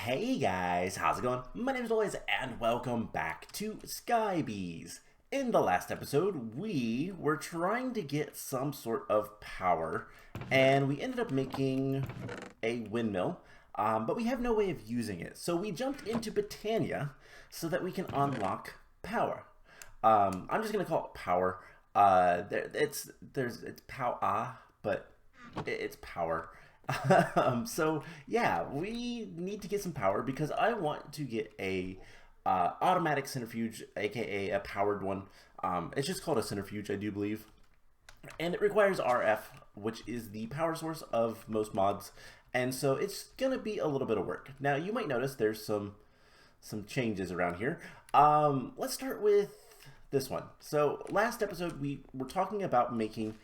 Hey guys, how's it going? My name is Always and welcome back to Skybees. In the last episode, we were trying to get some sort of power, and we ended up making a windmill, but we have no way of using it. So we jumped into Britannia so that we can unlock power. I'm just gonna call it power. It's power, but it's power. So yeah, we need to get some power because I want to get a automatic centrifuge, aka a powered one. It's just called a centrifuge, I do believe, and it requires RF, which is the power source of most mods, and so it's gonna be a little bit of work. Now you might notice there's some changes around here. Let's start with this one. So last episode we were talking about making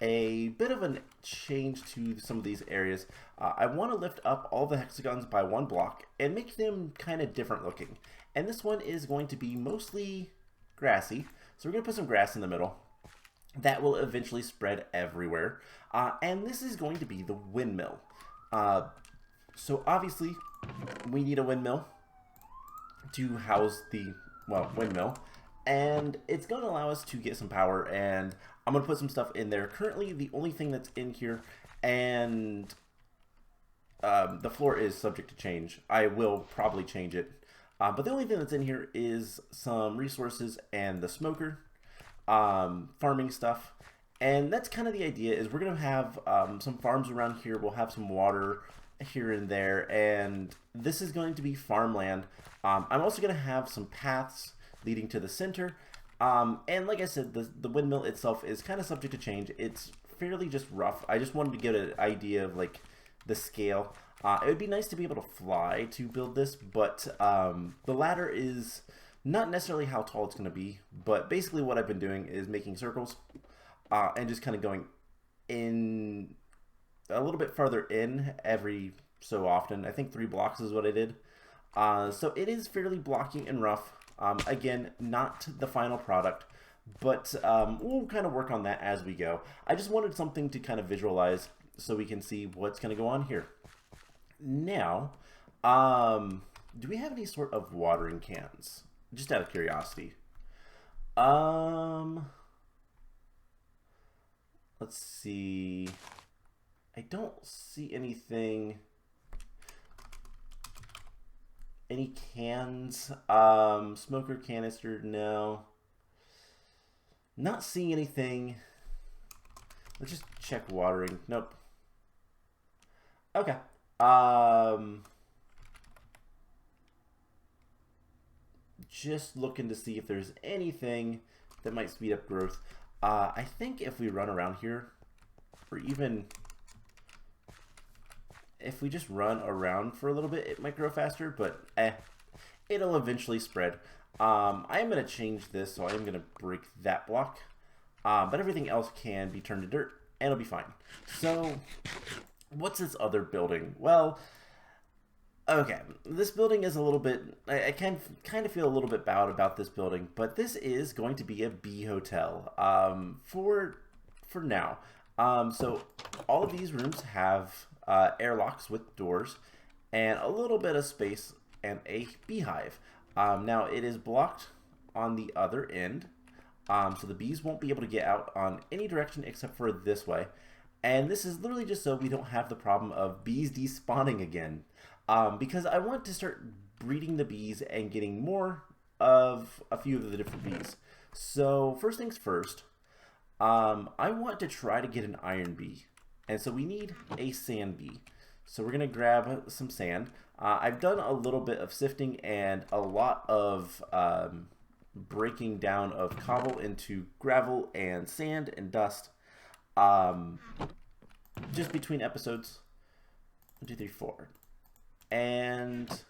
a bit of a change to some of these areas. I want to lift up all the hexagons by one block and make them kind of different looking. And this one is going to be mostly grassy. So we're going to put some grass in the middle. That will eventually spread everywhere. And this is going to be the windmill. So obviously we need a windmill to house the, well, windmill. And it's going to allow us to get some power, and I'm going to put some stuff in there. Currently, the only thing that's in here, and the floor is subject to change. I will probably change it. But the only thing that's in here is some resources and the smoker, farming stuff. And that's kind of the idea, is we're going to have some farms around here. We'll have some water here and there, and this is going to be farmland. I'm also going to have some paths leading to the center, and like I said, the windmill itself is kind of subject to change. It's fairly just rough. I just wanted to get an idea of like the scale. It would be nice to be able to fly to build this, but the ladder is not necessarily how tall it's going to be, but basically what I've been doing is making circles and just kind of going in a little bit further in every so often. I think 3 blocks is what I did. So it is fairly blocky and rough. Again, not the final product, but we'll kind of work on that as we go. I just wanted something to kind of visualize so we can see what's going to go on here. Now, do we have any sort of watering cans? Just out of curiosity. Let's see. I don't see anything. Any cans? Smoker canister? No. Not seeing anything. Let's just check watering. Nope. Okay. Just looking to see if there's anything that might speed up growth. I think if we run around here, or even if we just run around for a little bit, it might grow faster, but it'll eventually spread. I am going to change this, so I am going to break that block, but everything else can be turned to dirt, and it'll be fine. So, what's this other building? Well, okay, this building is a little bit, I kind of feel a little bit bad about this building, but this is going to be a bee hotel for now. So, all of these rooms have airlocks with doors and a little bit of space and a beehive. Now it is blocked on the other end, so the bees won't be able to get out on any direction except for this way, and this is literally just so we don't have the problem of bees despawning again, because I want to start breeding the bees and getting more of a few of the different bees. So first things first, I want to try to get an iron bee. And so we need a sand bee. So we're going to grab some sand. I've done a little bit of sifting and a lot of breaking down of cobble into gravel and sand and dust. Just between episodes. 1, 2, 3, 4. And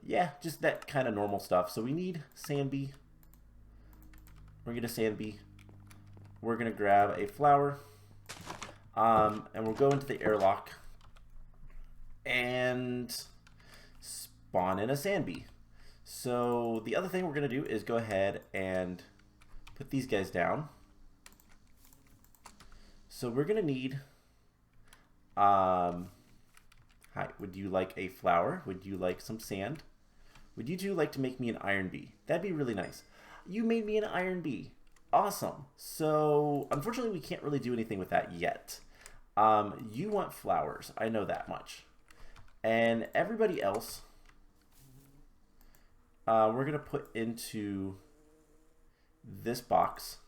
yeah, just that kind of normal stuff. So we need sand bee. We're going to sand bee. We're going to grab a flower, and we'll go into the airlock and spawn in a sand bee. So the other thing we're going to do is go ahead and put these guys down. So we're going to need Hi. that? Would you like a flower? Would you like some sand? Would you two like to make me an iron bee? That'd be really nice. You made me an iron bee. Awesome. So, unfortunately, we can't really do anything with that yet. You want flowers. I know that much. And everybody else, we're going to put into this box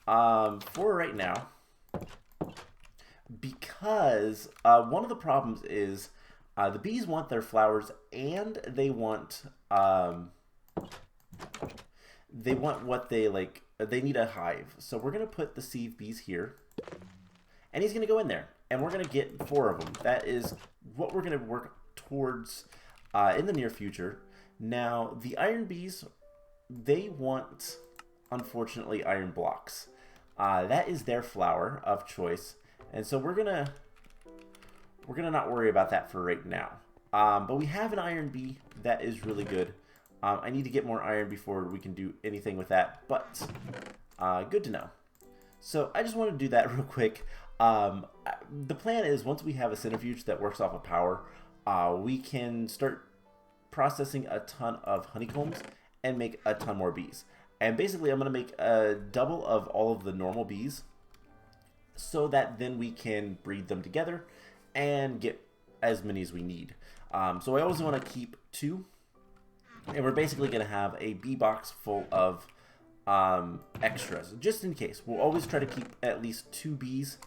for right now. Because one of the problems is the bees want their flowers and they want what they like. They need a hive. So we're going to put the sieve bees here. And he's going to go in there. And we're going to get 4 of them. That is what we're going to work towards in the near future. Now, the iron bees, they want, unfortunately, iron blocks. That is their flower of choice. And so we're gonna not worry about that for right now. But we have an iron bee that is really good. I need to get more iron before we can do anything with that, but good to know. So I just want to do that real quick. The plan is once we have a centrifuge that works off of power, we can start processing a ton of honeycombs and make a ton more bees. And basically I'm going to make a double of all of the normal bees so that then we can breed them together and get as many as we need. So I always want to keep 2. And we're basically going to have a bee box full of extras, just in case. We'll always try to keep at least 2 bees,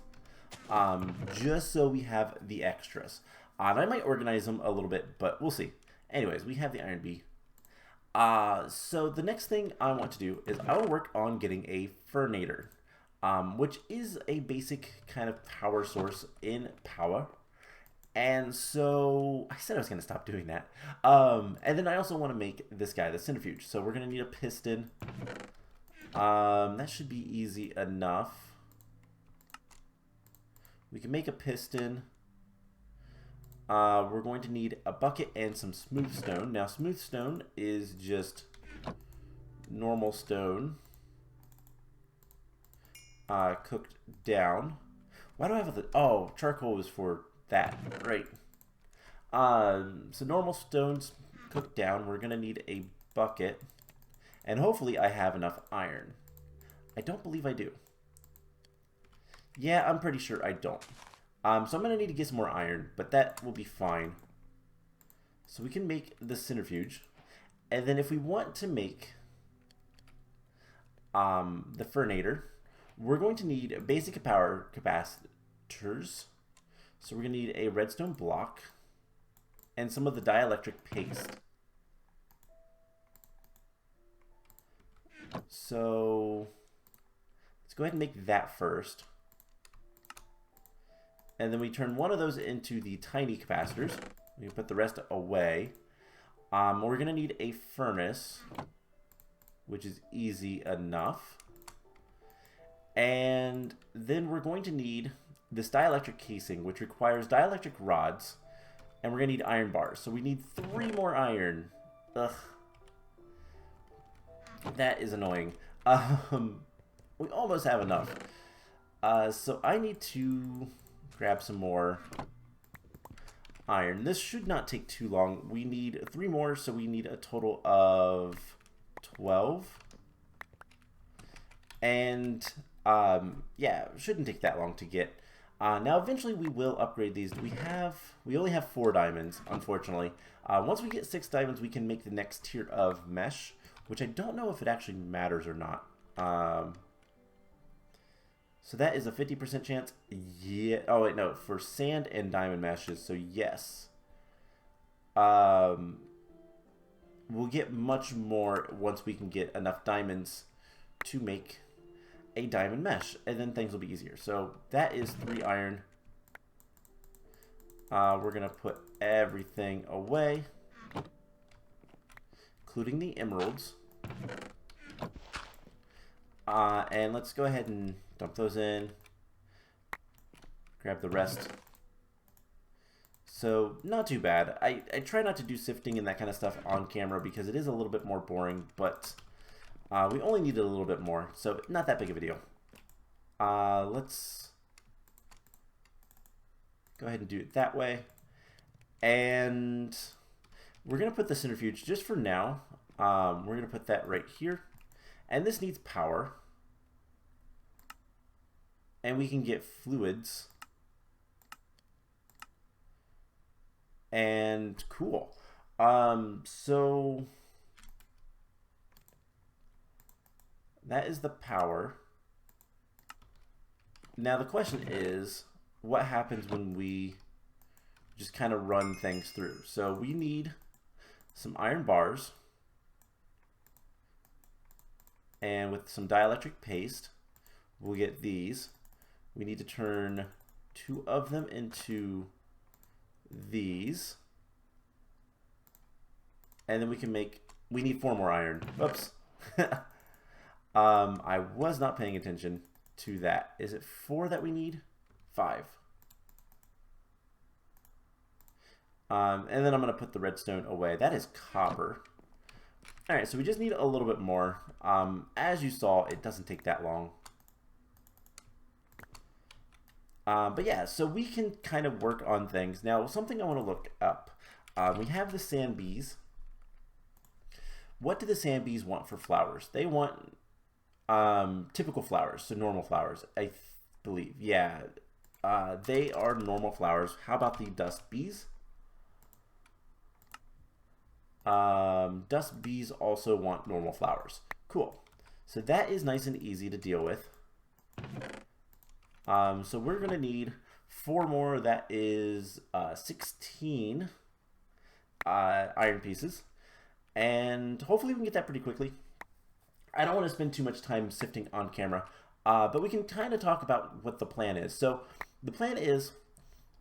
just so we have the extras. And I might organize them a little bit, but we'll see. Anyways, we have the iron bee. So the next thing I want to do is I will work on getting a fernator, which is a basic kind of power source in power. And so I said I was going to stop doing that. And then I also want to make this guy, the centrifuge. So we're going to need a piston. That should be easy enough. We can make a piston. We're going to need a bucket and some smooth stone. Now, smooth stone is just normal stone cooked down. Why do I have the... Oh, charcoal is for that. Right. So normal stones cooked down. We're going to need a bucket. And hopefully I have enough iron. I don't believe I do. Yeah, I'm pretty sure I don't. So I'm going to need to get some more iron, but that will be fine. So we can make the centrifuge. And then if we want to make the fernator, we're going to need basic power capacitors. So we're going to need a redstone block and some of the dielectric paste. So let's go ahead and make that first. And then we turn one of those into the tiny capacitors. We can put the rest away. We're going to need a furnace, which is easy enough. And then we're going to need this dielectric casing, which requires dielectric rods. And we're going to need iron bars. So we need 3 more iron. Ugh. That is annoying. We almost have enough. So I need to grab some more iron. This should not take too long. We need 3 more, so we need a total of 12. And yeah, it shouldn't take that long to get. Now eventually we will upgrade these. We only have 4 diamonds, unfortunately. Once we get 6 diamonds, we can make the next tier of mesh, which I don't know if it actually matters or not. So that is a 50% chance. Yeah. Oh wait, no, for sand and diamond meshes. So yes. We'll get much more once we can get enough diamonds to make a diamond mesh, and then things will be easier. So that is 3 iron. We're gonna put everything away, including the emeralds. And let's go ahead and dump those in. Grab the rest. So, not too bad. I try not to do sifting and that kind of stuff on camera because it is a little bit more boring, but we only needed a little bit more, so not that big of a deal. Let's go ahead and do it that way. And we're going to put the centrifuge just for now. We're going to put that right here. And this needs power. And we can get fluids. And cool. So that is the power. Now the question is, what happens when we just kind of run things through? So we need some iron bars. And with some dielectric paste, we'll get these. We need to turn 2 of them into these. And then we need 4 more iron. Oops. I was not paying attention to that. Is it 4 that we need? 5. And then I'm going to put the redstone away. That is copper. Alright, so we just need a little bit more. As you saw, it doesn't take that long. But yeah, so we can kind of work on things. Now, something I want to look up. We have the sand bees. What do the sand bees want for flowers? They want typical flowers, so normal flowers, I believe. Yeah, they are normal flowers. How about the dust bees? Dust bees also want normal flowers. Cool. So that is nice and easy to deal with. So we're going to need 4 more. That is 16 iron pieces. And hopefully we can get that pretty quickly. I don't want to spend too much time sifting on camera, but we can kind of talk about what the plan is. So the plan is,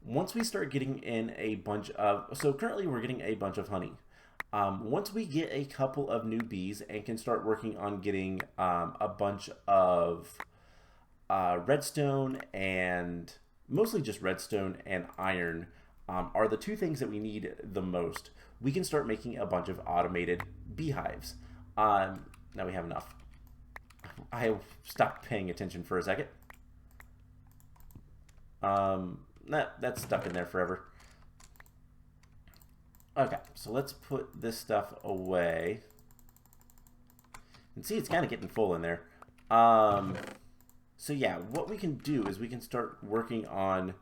once we start getting in a bunch of, so currently we're getting a bunch of honey. Once we get a couple of new bees and can start working on getting a bunch of redstone, and mostly just redstone and iron are the 2 things that we need the most, we can start making a bunch of automated beehives. Now we have enough. I stopped paying attention for a second. That's stuck in there forever. Okay, so let's put this stuff away. And see, it's kind of getting full in there. So yeah, what we can do is we can start working on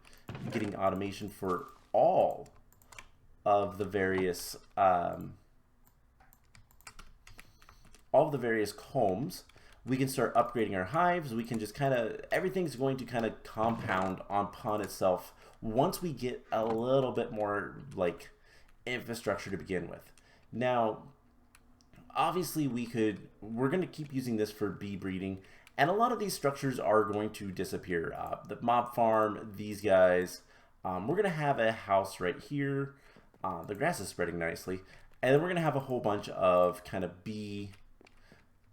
getting automation for all of the various combs. We can start upgrading our hives. We can just kind of, everything's going to kind of compound upon itself once we get a little bit more like infrastructure to begin with. Now, obviously we're going to keep using this for bee breeding, and a lot of these structures are going to disappear. The mob farm, these guys, we're going to have a house right here. The grass is spreading nicely, and then we're going to have a whole bunch of kind of bee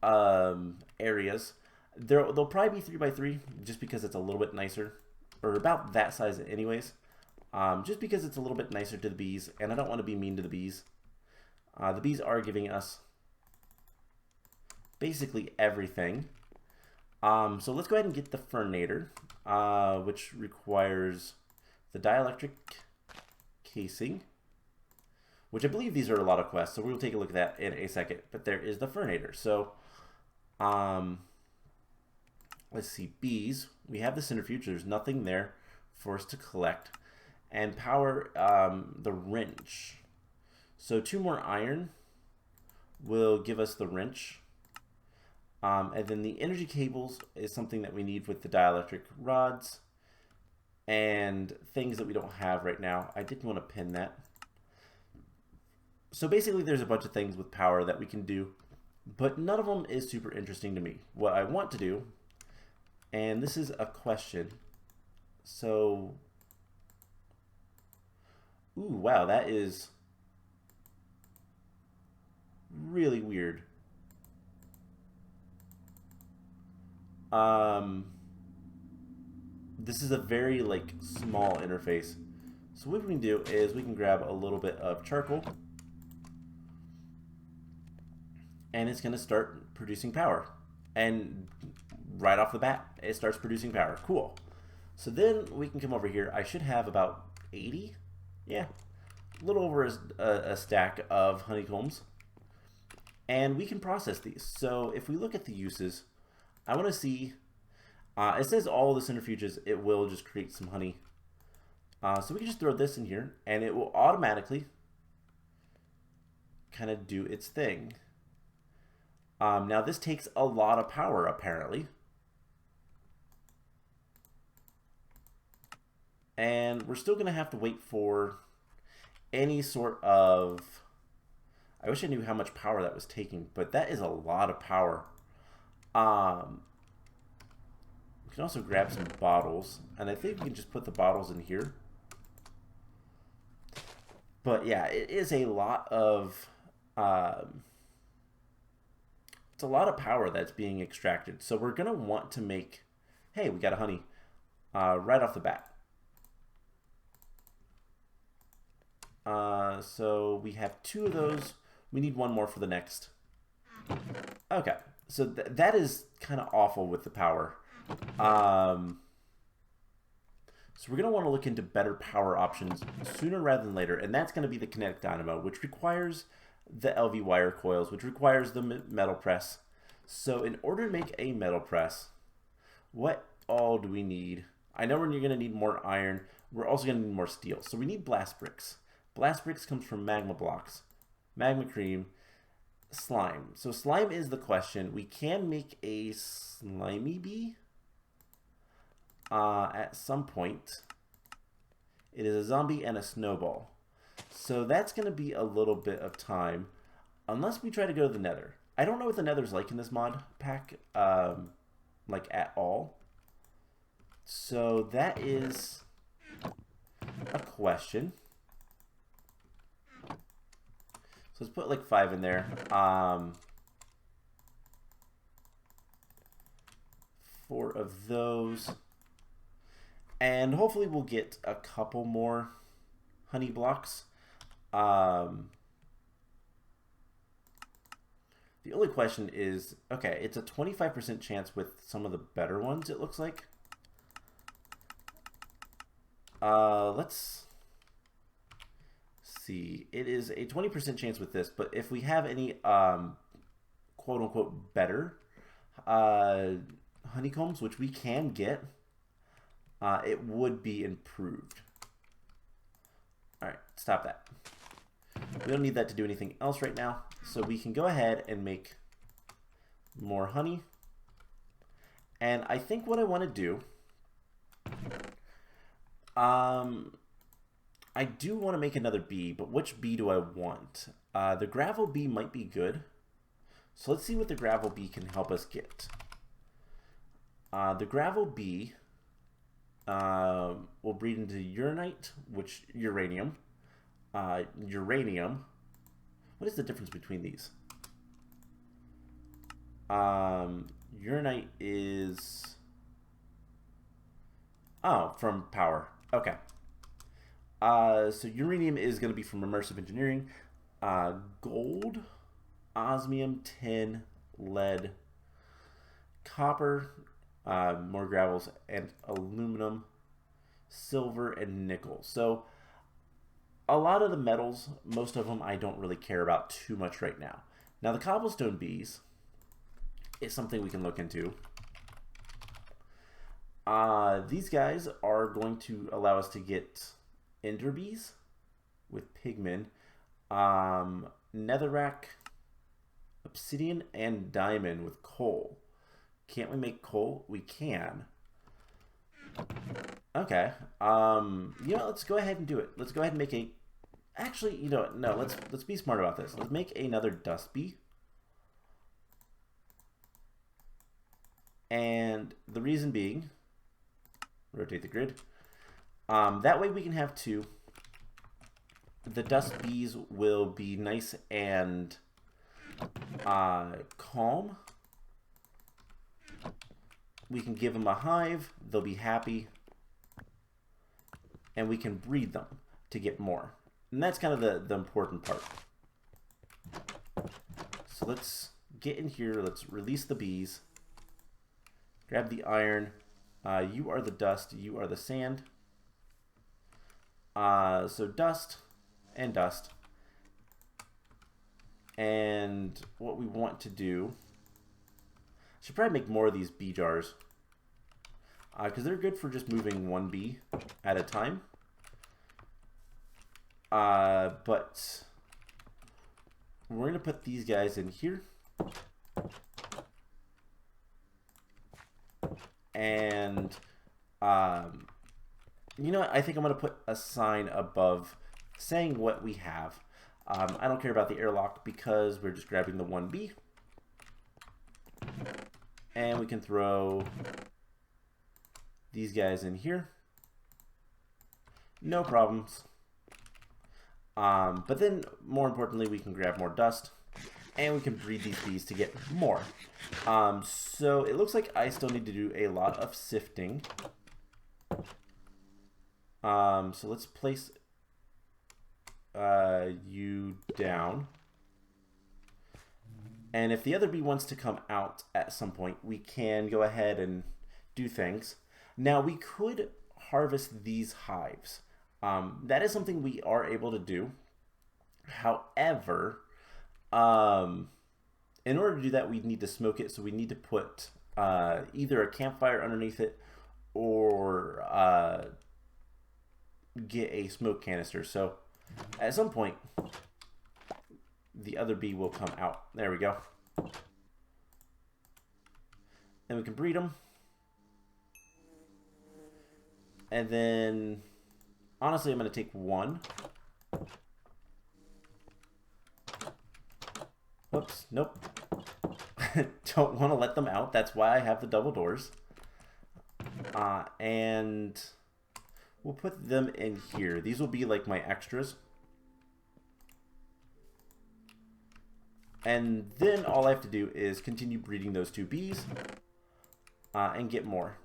areas. They'll probably be 3x3 just because it's a little bit nicer, or about that size anyways. Just because it's a little bit nicer to the bees, and I don't want to be mean to the bees. The bees are giving us basically everything. So let's go ahead and get the fernator, which requires the dielectric casing, which I believe these are a lot of quests, so we'll take a look at that in a second. But there is the fernator. So let's see, bees. We have the centrifuge. There's nothing there for us to collect. And power the wrench. So 2 more iron will give us the wrench. And then the energy cables is something that we need with the dielectric rods and things that we don't have right now. I didn't want to pin that. So basically there's a bunch of things with power that we can do, but none of them is super interesting to me. What I want to do, and this is a question, so, ooh, wow, that is really weird. This is a very like small interface. So what we can do is we can grab a little bit of charcoal, and it's going to start producing power. And right off the bat, it starts producing power. Cool. So then we can come over here. I should have about 80. Yeah. little over a stack of honeycombs. And we can process these. So if we look at the uses, I want to see, it says all the centrifuges, it will just create some honey. So we can just throw this in here, and it will automatically kind of do its thing. Now this takes a lot of power, apparently. And we're still going to have to wait for any sort of... I wish I knew how much power that was taking, but that is a lot of power. We can also grab some bottles, and I think we can just put the bottles in here. But yeah, it is a lot of... it's a lot of power that's being extracted. So we're going to want to make... Hey, we got a honey right off the bat. So we have 2 of those. We need 1 more for the next. Okay, so that is kind of awful with the power. So we're going to want to look into better power options sooner rather than later, and that's going to be the Kinect Dynamo, which requires the LV wire coils, which requires the metal press. So in order to make a metal press, what all do we need? I know we're going to need more iron. We're also going to need more steel. So we need blast bricks. Blast bricks comes from magma blocks, magma cream, slime. So slime is the question. We can make a slimy bee at some point. It is a zombie and a snowball. So that's going to be a little bit of time, unless we try to go to the nether. I don't know what the nether's like in this mod pack, like at all. So that is a question. So let's put like 5 in there. 4 of those. And hopefully we'll get a couple more honey blocks. The only question is, okay, it's a 25% chance with some of the better ones, it looks like. Let's see. It is a 20% chance with this, but if we have any quote-unquote better honeycombs, which we can get, it would be improved. Alright, stop that. We don't need that to do anything else right now, so we can go ahead and make more honey. And I think what I want to do, I do want to make another bee, but which bee do I want? The gravel bee might be good. So let's see what the gravel bee can help us get. The gravel bee will breed into uranite, which uranium. Uranium. What is the difference between these? Uranite is... Oh, from power. Okay. So uranium is going to be from immersive engineering. Gold, osmium, tin, lead, copper, more gravels, and aluminum, silver, and nickel. So a lot of the metals, most of them I don't really care about too much right now. Now the cobblestone bees is something we can look into. These guys are going to allow us to get ender bees with pigmen, netherrack, obsidian, and diamond with coal. Can't we make coal? We can. Okay. You know, let's go ahead and do it. Let's go ahead and make a... Actually, you know what? No, let's be smart about this. Let's make another dust bee. And the reason being... Rotate the grid. That way we can have 2. The dust bees will be nice and calm. We can give them a hive. They'll be happy. And we can breed them to get more. And that's kind of the important part. So let's get in here. Let's release the bees. Grab the iron. You are the dust. You are the sand. So dust. and dust. And what we want to do, should probably make more of these bee jars, because they're good for just moving one bee at a time. But we're going to put these guys in here. And, you know what? I think I'm going to put a sign above saying what we have. I don't care about the airlock because we're just grabbing the 1B. And we can throw these guys in here. No problems. But then, more importantly, we can grab more dust. And we can breed these bees to get more. So it looks like I still need to do a lot of sifting. So let's place you down. And if the other bee wants to come out at some point, we can go ahead and do things. Now we could harvest these hives. That is something we are able to do. However, in order to do that, we need to smoke it. So we need to put either a campfire underneath it or get a smoke canister. So at some point, the other bee will come out. There we go. And we can breed them. And then, honestly, I'm going to take one. Whoops, nope. Don't want to let them out. That's why I have the double doors. And we'll put them in here. These will be like my extras. And then all I have to do is continue breeding those two bees and get more.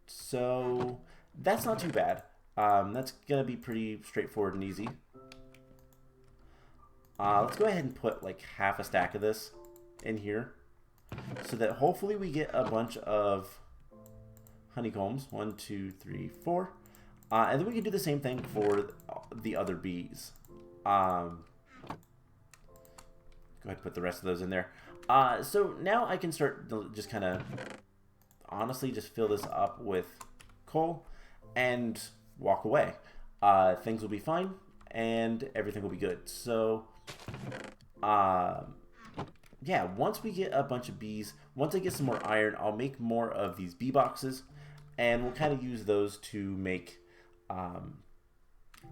So that's not too bad. That's going to be pretty straightforward and easy. Let's go ahead and put like half a stack of this in here so that hopefully we get a bunch of honeycombs. 1, 2, 3, 4. And then we can do the same thing for the other bees. Go ahead and put the rest of those in there. So now I can start just kind of, honestly, just fill this up with coal and walk away. Things will be fine and everything will be good. So, yeah, once we get a bunch of bees, once I get some more iron, I'll make more of these bee boxes and we'll kind of use those to make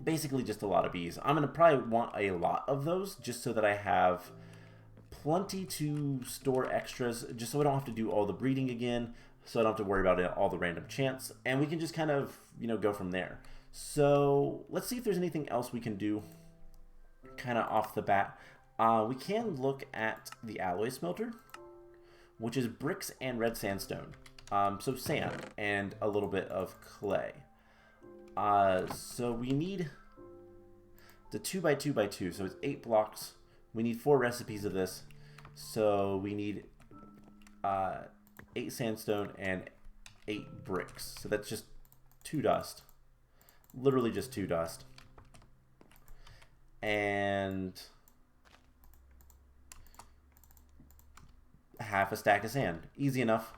basically just a lot of bees. I'm going to probably want a lot of those just so that I have plenty to store extras, just so I don't have to do all the breeding again, so I don't have to worry about all the random chance, and we can just kind of, you know, go from there. So let's see if there's anything else we can do kind of off the bat. We can look at the alloy smelter, which is bricks and red sandstone. So sand and a little bit of clay. So we need the 2x2x2, so it's 8 blocks. We need 4 recipes of this. So we need 8 sandstone and 8 bricks. So that's just 2 dust. Literally just 2 dust. And half a stack of sand. Easy enough.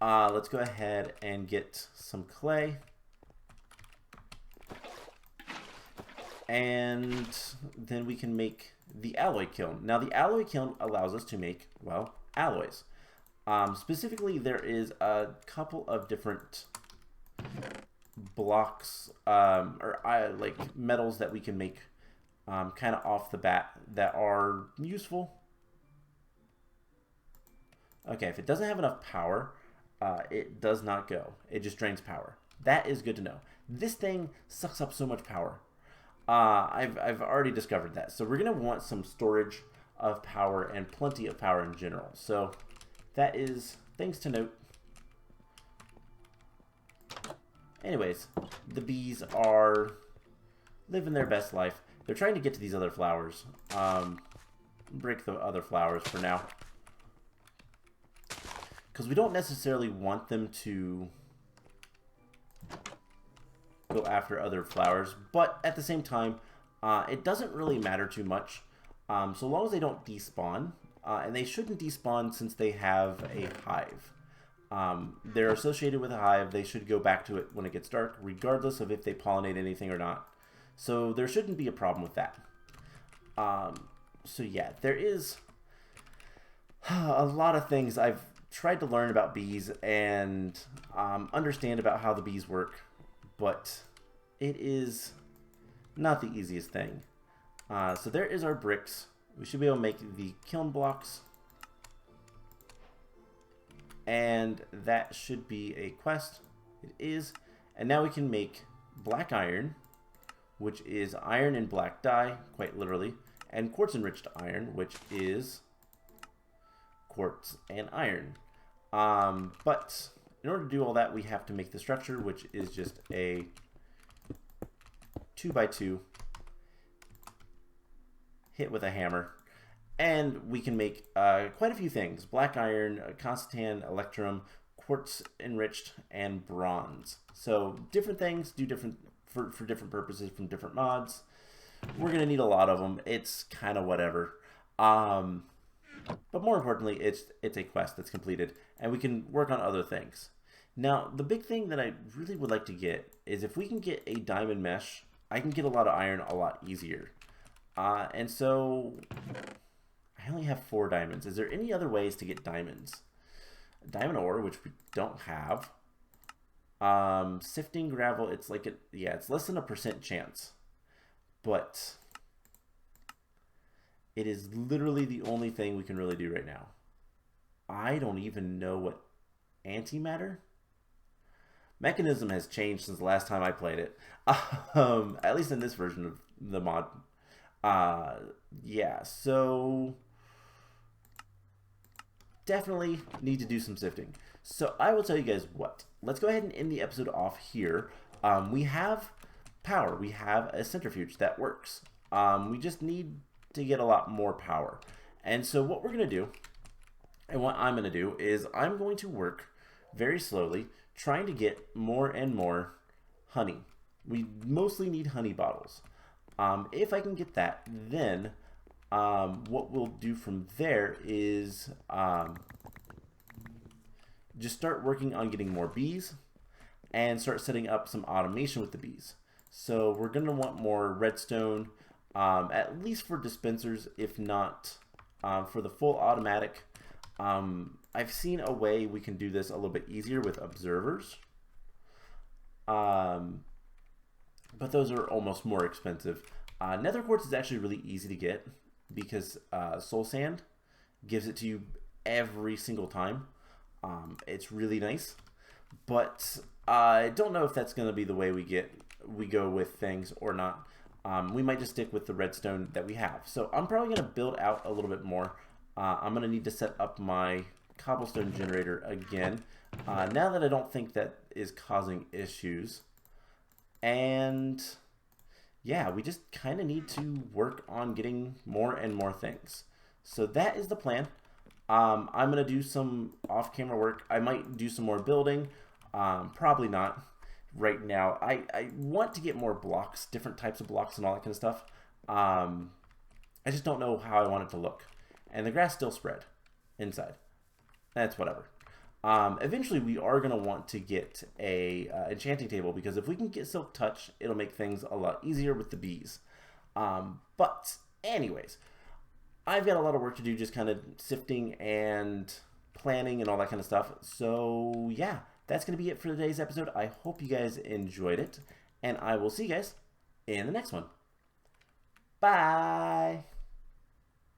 Let's go ahead and get some clay. And then we can make the alloy kiln. Now the alloy kiln allows us to make, well, alloys. Specifically, there is a couple of different blocks like metals that we can make kind of off the bat that are useful. Okay, if it doesn't have enough power, it does not go. It just drains power. That is good to know. This thing sucks up so much power. I've already discovered that. So we're going to want some storage of power and plenty of power in general. So that is things to note. Anyways, the bees are living their best life. They're trying to get to these other flowers. Break the other flowers for now. Because we don't necessarily want them to go after other flowers, but at the same time, It doesn't really matter too much, so long as they don't despawn, and they shouldn't despawn since they have a hive. They're associated with a hive. They should go back to it when it gets dark, regardless of if they pollinate anything or not. So there shouldn't be a problem with that. So yeah, there is a lot of things I've tried to learn about bees and understand about how the bees work, but it is not the easiest thing. So there is our bricks. We should be able to make the kiln blocks, and that should be a quest. It is. And now we can make black iron, which is iron and black dye, quite literally, and quartz enriched iron, which is quartz and iron. But in order to do all that, we have to make the structure, which is just a 2x2 hit with a hammer. And we can make quite a few things: black iron, constantan, electrum, quartz enriched, and bronze. So different things do different for different purposes from different mods. We're gonna need a lot of them. It's kind of whatever. But more importantly, it's a quest that's completed, and we can work on other things. Now, the big thing that I really would like to get is if we can get a diamond mesh, I can get a lot of iron a lot easier. And so I only have 4 diamonds. Is there any other ways to get diamonds? Diamond ore, which we don't have. Sifting gravel, it's like it's less than a % chance. But it is literally the only thing we can really do right now. I don't even know what antimatter mechanism has changed since the last time I played it. At least in this version of the mod. Yeah, so definitely need to do some sifting. So I will tell you guys what. Let's go ahead and end the episode off here. We have power. We have a centrifuge that works. We just need to get a lot more power. And so what we're going to do, and what I'm going to do, is I'm going to work very slowly, trying to get more and more honey. We mostly need honey bottles. If I can get that, then what we'll do from there is just start working on getting more bees and start setting up some automation with the bees. So we're going to want more redstone, at least for dispensers, if not for the full automatic. I've seen a way we can do this a little bit easier with observers. But those are almost more expensive. Nether quartz is actually really easy to get because soul sand gives it to you every single time. It's really nice, but I don't know if that's going to be the way we go with things or not. We might just stick with the redstone that we have. So I'm probably going to build out a little bit more. I'm going to need to set up my cobblestone generator again, now that I don't think that is causing issues. And yeah, we just kind of need to work on getting more and more things. So that is the plan. I'm going to do some off-camera work. I might do some more building. Probably not right now. I want to get more blocks, different types of blocks and all that kind of stuff. I just don't know how I want it to look. And the grass still spread inside. That's whatever. Eventually, we are going to want to get a enchanting table, because if we can get silk touch, it'll make things a lot easier with the bees. But anyways, I've got a lot of work to do, just kind of sifting and planning and all that kind of stuff. So yeah, that's going to be it for today's episode. I hope you guys enjoyed it, and I will see you guys in the next one. Bye!